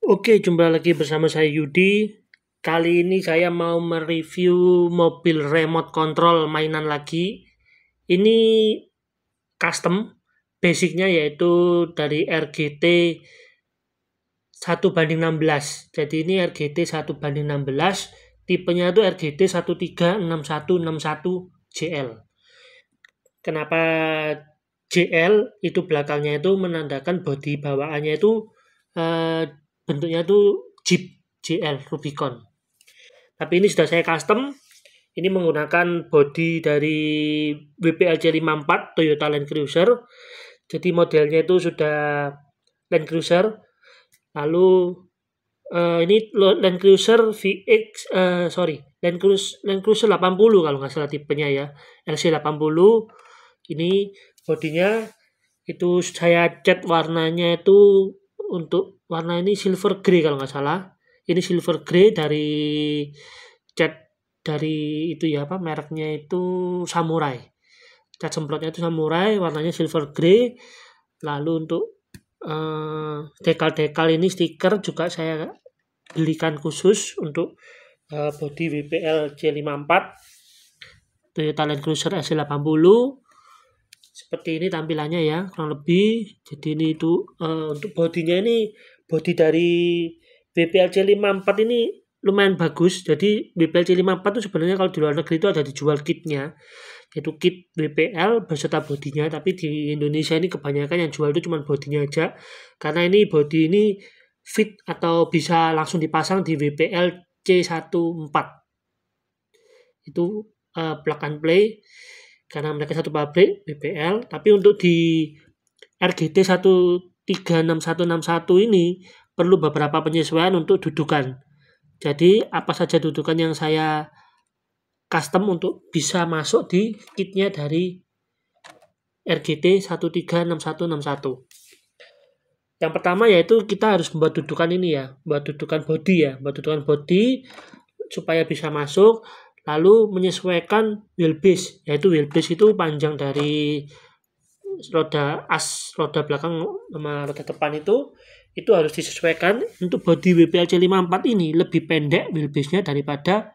Oke, jumpa lagi bersama saya Yudi. Kali ini saya mau mereview mobil remote control mainan lagi. Ini custom, basicnya yaitu dari RGT 1:16. Jadi ini RGT 1:16, tipenya itu RGT 136161 JL. Kenapa JL? Itu belakangnya itu menandakan bodi bawaannya itu eh, bentuknya itu Jeep JL Rubicon. Tapi ini sudah saya custom. Ini menggunakan bodi dari WPLC 54 Toyota Land Cruiser. Jadi modelnya itu sudah Land Cruiser. Lalu ini Land Cruiser VX, Land Cruiser 80 kalau nggak salah tipenya ya, LC 80. Ini bodinya itu saya cat warnanya itu untuk warna ini silver grey kalau nggak salah. Ini silver grey dari cat dari itu ya, apa mereknya itu Samurai. Cat semprotnya itu Samurai, warnanya silver grey. Lalu untuk dekal-dekal ini stiker juga saya belikan khusus untuk bodi WPL C54 Toyota Land Cruiser SC80. Seperti ini tampilannya ya, kurang lebih. Jadi ini itu untuk bodinya ini, bodi dari WPLC 54 ini lumayan bagus. Jadi WPLC 54 itu sebenarnya kalau di luar negeri itu ada dijual kitnya, yaitu kit WPL beserta bodinya. Tapi di Indonesia ini kebanyakan yang jual itu cuma bodinya aja, karena ini bodi ini fit atau bisa langsung dipasang di WPL C14. Itu plug and play karena mereka satu pabrik BPL. Tapi untuk di RGT 136161 ini perlu beberapa penyesuaian untuk dudukan. Jadi apa saja dudukan yang saya custom untuk bisa masuk di kitnya dari RGT 136161. Yang pertama yaitu kita harus membuat dudukan ini ya, buat dudukan body ya, buat dudukan body supaya bisa masuk. Lalu menyesuaikan wheelbase, yaitu wheelbase itu panjang dari roda belakang sama roda depan itu harus disesuaikan. Untuk bodi WPLC 54 ini lebih pendek wheelbase-nya daripada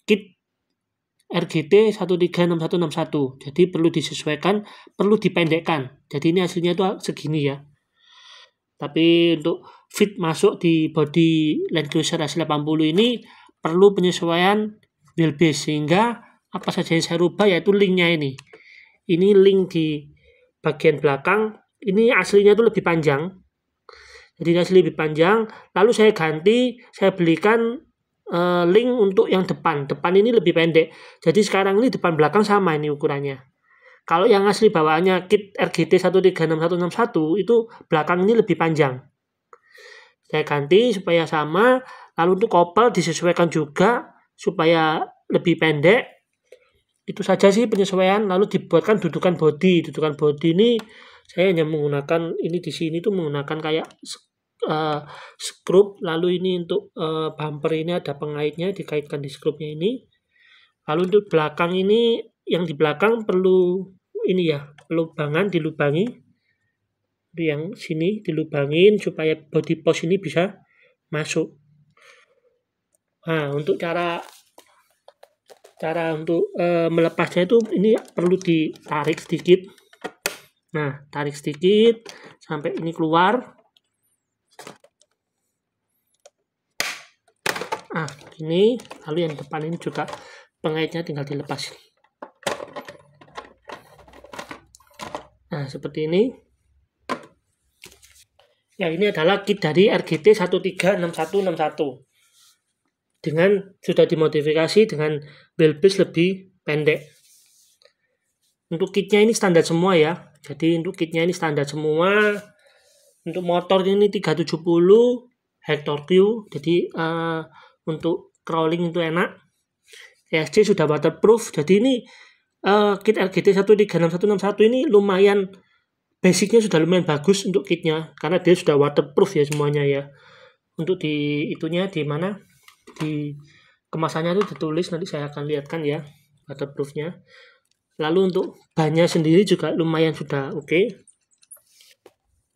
kit RGT 136161. Jadi perlu disesuaikan, perlu dipendekkan. Jadi ini hasilnya itu segini ya. Tapi untuk fit masuk di bodi Land Cruiser S80 ini perlu penyesuaian wheelbase, sehingga apa saja yang saya rubah yaitu linknya ini. Ini link di bagian belakang, ini aslinya itu lebih panjang. Jadi asli lebih panjang. Lalu saya ganti, saya belikan link untuk yang depan. Depan ini lebih pendek. Jadi sekarang ini depan belakang sama ini ukurannya. Kalau yang asli bawaannya kit RGT 136161 itu belakang ini lebih panjang. Saya ganti supaya sama. Lalu untuk kopel disesuaikan juga supaya lebih pendek. Itu saja sih penyesuaian. Lalu dibuatkan dudukan bodi. Dudukan bodi ini saya hanya menggunakan ini, di sini tuh menggunakan kayak skrup. Lalu ini untuk bumper ini ada pengaitnya, dikaitkan di skrupnya ini. Lalu untuk belakang ini, yang di belakang perlu ini ya, lubangan dilubangi. Yang sini dilubangin supaya body post ini bisa masuk. Nah, untuk cara untuk melepasnya itu ini perlu ditarik sedikit. Nah, tarik sedikit sampai ini keluar. Ini lalu yang depan ini juga pengaitnya tinggal dilepas. Nah, seperti ini. Ya, ini adalah kit dari RGT 136161 dengan sudah dimodifikasi dengan wheelbase lebih pendek. Untuk kitnya ini standar semua ya. Jadi untuk kitnya ini standar semua. Untuk motor ini 370 Hector Q. Jadi untuk crawling itu enak. ESC sudah waterproof. Jadi ini kit RGT 136161 ini lumayan, basicnya sudah lumayan bagus untuk kitnya, karena dia sudah waterproof ya semuanya ya. Untuk di itunya di mana di kemasannya itu ditulis, nanti saya akan lihatkan ya waterproofnya. Lalu untuk bannya sendiri juga lumayan sudah oke.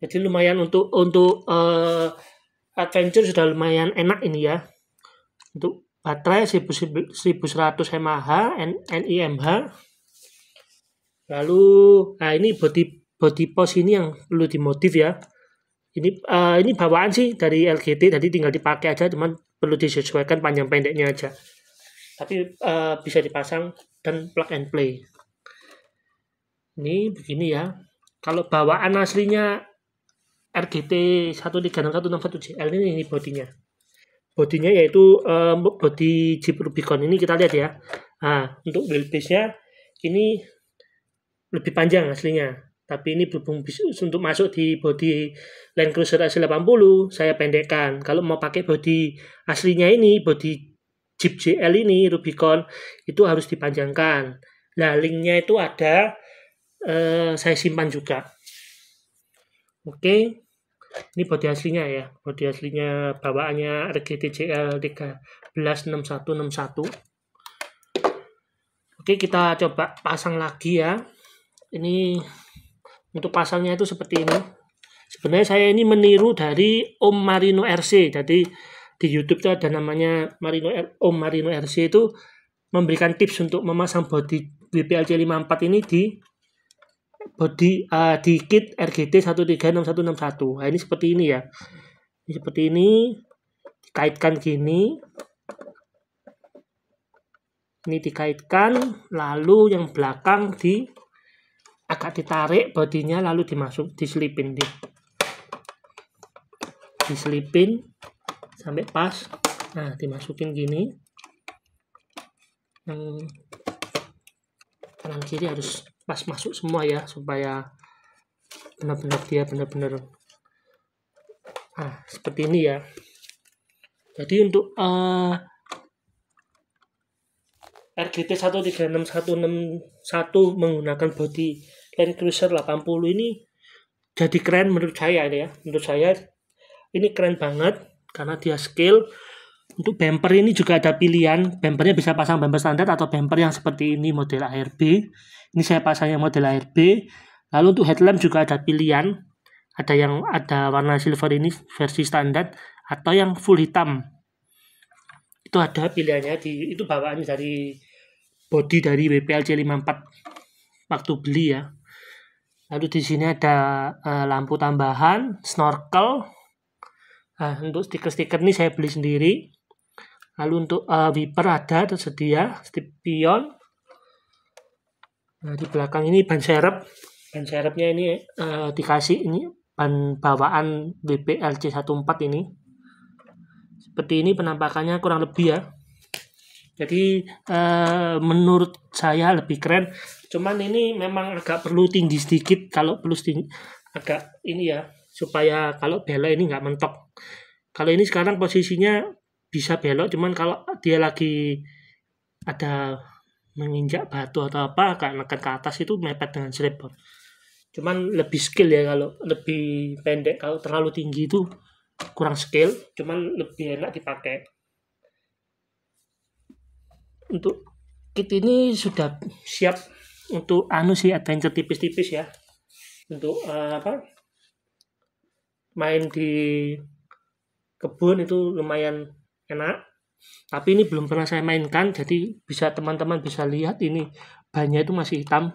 Jadi lumayan untuk Adventure sudah lumayan enak ini ya. Untuk baterai 1100 mAh NiMH. Lalu ini body post ini yang perlu dimodif ya. Ini bawaan sih dari LGT, tadi tinggal dipakai aja, cuman perlu disesuaikan panjang pendeknya aja. Tapi bisa dipasang dan plug and play. Ini begini ya. Kalau bawaan aslinya RGT 136161JL ini bodinya. Bodinya yaitu body Jeep Rubicon ini kita lihat ya. Nah, untuk wheelbase-nya ini lebih panjang aslinya. Tapi ini berhubung untuk masuk di body Land Cruiser AC80 saya pendekkan. Kalau mau pakai body aslinya ini, body Jeep JL ini Rubicon itu harus dipanjangkan. Nah, linknya itu ada, saya simpan juga. Oke, ini body aslinya ya. Body aslinya bawaannya RGT JL 136161. Oke, kita coba pasang lagi ya. Ini untuk pasangnya itu seperti ini. Sebenarnya saya ini meniru dari Om Marino RC. Jadi di YouTube itu ada namanya Om Marino RC, itu memberikan tips untuk memasang bodi WPLC 54 ini di bodi di kit RGT 136161. Nah, ini seperti ini ya. Ini seperti ini, dikaitkan gini. Ini dikaitkan, lalu yang belakang agak ditarik bodinya, lalu diselipin sampai pas. Nah, dimasukin gini. Yang kanan kiri harus pas masuk semua ya, supaya benar-benar seperti ini ya. Jadi untuk RGT 136161 menggunakan bodi Land Cruiser 80 ini jadi keren menurut saya ya. Menurut saya ini keren banget karena dia scale. Untuk bumper ini juga ada pilihan. Bumpernya bisa pasang bumper standar atau bumper yang seperti ini model ARB. Ini saya pasang yang model ARB. Lalu untuk headlamp juga ada pilihan. Ada warna silver ini versi standar atau yang full hitam. Itu ada pilihannya, itu bawaannya dari body dari WPLC 54 waktu beli ya. Lalu di sini ada lampu tambahan, snorkel. Nah, untuk stiker ini saya beli sendiri. Lalu untuk wiper ada tersedia, spion. Nah, di belakang ini ban serep. Ban serepnya ini dikasih ini ban bawaan WPLC 14 ini. Seperti ini penampakannya kurang lebih ya. Jadi menurut saya lebih keren. Cuman ini memang agak perlu tinggi sedikit. Kalau perlu agak ini ya, supaya kalau belok ini nggak mentok. Kalau ini sekarang posisinya bisa belok, cuman kalau dia lagi ada menginjak batu atau apa, agak nekan ke atas itu mepet dengan slipper. Cuman lebih skill ya, kalau lebih pendek. Kalau terlalu tinggi itu kurang skill, cuman lebih enak dipakai. Untuk kit ini sudah siap untuk adventure tipis-tipis ya. Untuk main di kebun itu lumayan enak. Tapi ini belum pernah saya mainkan, jadi teman-teman bisa lihat ini bannya itu masih hitam.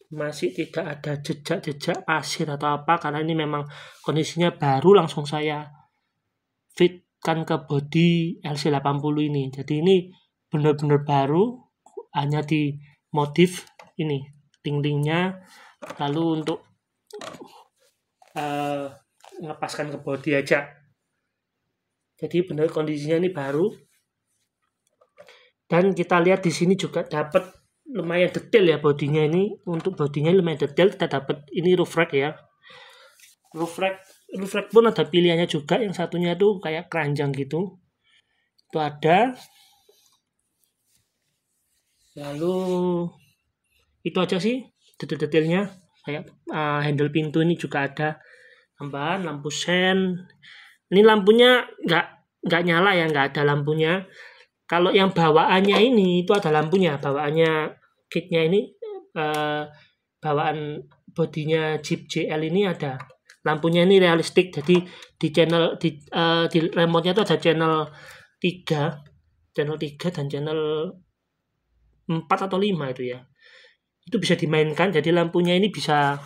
Masih tidak ada jejak-jejak pasir atau apa, karena ini memang kondisinya baru, langsung saya fitkan ke body LC80 ini. Jadi ini benar-benar baru, hanya dimodif ini ting-tingnya, lalu untuk ngepaskan ke body aja. Jadi benar kondisinya ini baru. Dan kita lihat di sini juga dapat lumayan detail ya bodinya ini. Untuk bodinya lumayan detail, kita dapat ini roof rack ya. Roof rack pun ada pilihannya juga. Yang satunya tuh kayak keranjang gitu. Itu ada. Lalu itu aja sih detail-detailnya. Kayak handle pintu ini juga ada tambahan, lampu sen. Ini lampunya nggak nyala ya, nggak ada lampunya. Kalau yang bawaannya ini itu ada lampunya. Bawaannya kitnya ini bawaan bodinya Jeep JL ini ada lampunya ini realistik. Jadi di channel di remote-nya itu ada channel 3 dan channel 4 atau 5 itu ya. Itu bisa dimainkan, jadi lampunya ini bisa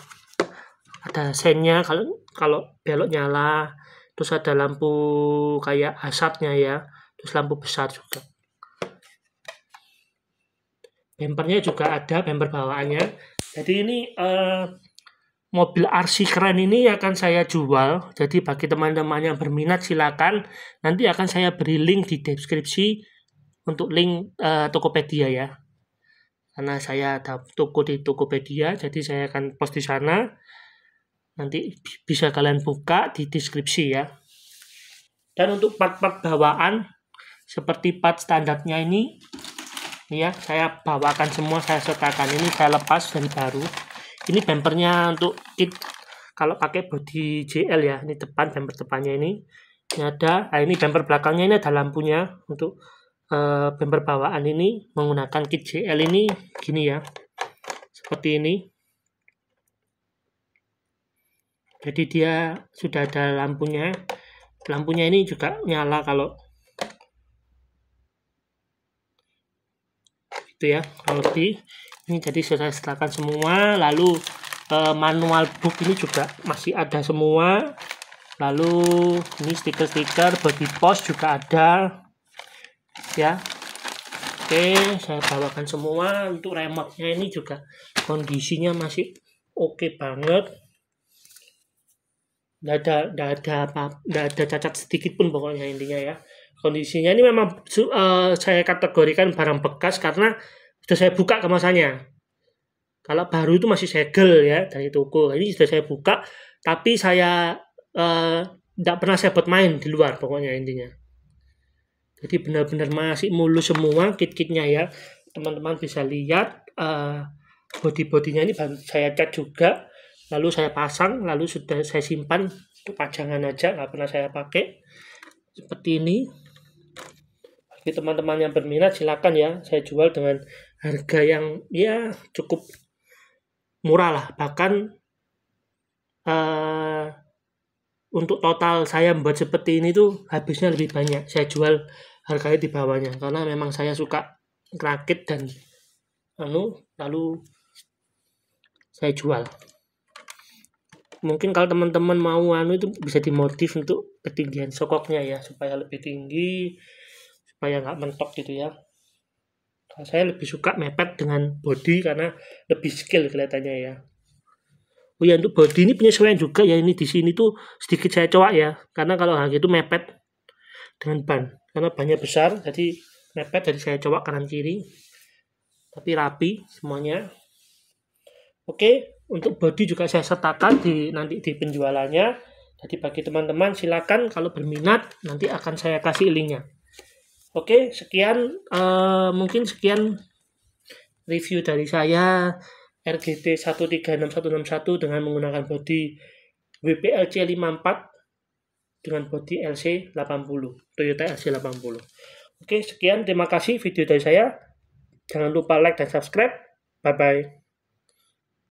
ada sennya kalau belok nyala, terus ada lampu kayak asapnya ya, terus lampu besar juga. Bempernya juga ada, bemper bawaannya. Jadi ini mobil RC keren ini akan saya jual. Jadi bagi teman-teman yang berminat silakan. Nanti akan saya beri link di deskripsi untuk link Tokopedia ya. Karena saya ada toko di Tokopedia, jadi saya akan post di sana. Nanti bisa kalian buka di deskripsi ya. Dan untuk part-part bawaan seperti part standarnya ini ya, saya bawakan semua, saya sertakan. Ini saya lepas dari baru. Ini bempernya untuk kit kalau pakai body JL ya. Ini depan, bemper depannya ini ada. Nah, ini bemper belakangnya, ini ada lampunya. Untuk bemper bawaan ini menggunakan kit JL ini gini ya, seperti ini. Jadi dia sudah ada lampunya. Lampunya ini juga nyala kalau itu ya, kalau ini jadi sudah sertakan semua. Lalu manual book ini juga masih ada semua. Lalu ini stiker-stiker body post juga ada ya. Oke, saya bawakan semua. Untuk remote-nya ini juga kondisinya masih oke banget. Nggak ada cacat sedikit pun pokoknya intinya ya. Kondisinya ini memang saya kategorikan barang bekas karena sudah saya buka kemasannya. Kalau baru itu masih segel ya dari toko. Ini sudah saya buka, tapi saya tidak pernah saya buat main di luar pokoknya intinya. Jadi benar-benar masih mulus semua kit-kitnya ya. Teman-teman bisa lihat body-bodinya ini saya cat juga. Lalu saya pasang, lalu sudah saya simpan untuk pajangan aja, nggak pernah saya pakai. Seperti ini. Bagi teman-teman yang berminat silakan ya, saya jual dengan harga yang ya cukup murah lah. Bahkan untuk total saya membuat seperti ini tuh habisnya lebih banyak. Saya jual harganya di bawahnya karena memang saya suka rakit dan lalu saya jual. Mungkin kalau teman-teman mau itu bisa dimodif untuk ketinggian sokoknya ya, supaya lebih tinggi, supaya nggak mentok gitu ya. Saya lebih suka mepet dengan body karena lebih skill kelihatannya ya. Oh ya, untuk body ini penyesuaian juga ya, ini di sini tuh sedikit saya coak ya, karena kalau itu mepet dengan ban, karena bannya besar jadi mepet, jadi saya coak kanan kiri, tapi rapi semuanya. Oke. Untuk body juga saya sertakan nanti di penjualannya. Jadi bagi teman-teman silakan kalau berminat, nanti akan saya kasih linknya. Oke, sekian mungkin sekian review dari saya RGT 136161 dengan menggunakan body WPL C54 dengan body LC80, Toyota LC80. Oke, sekian, terima kasih video dari saya. Jangan lupa like dan subscribe. Bye bye.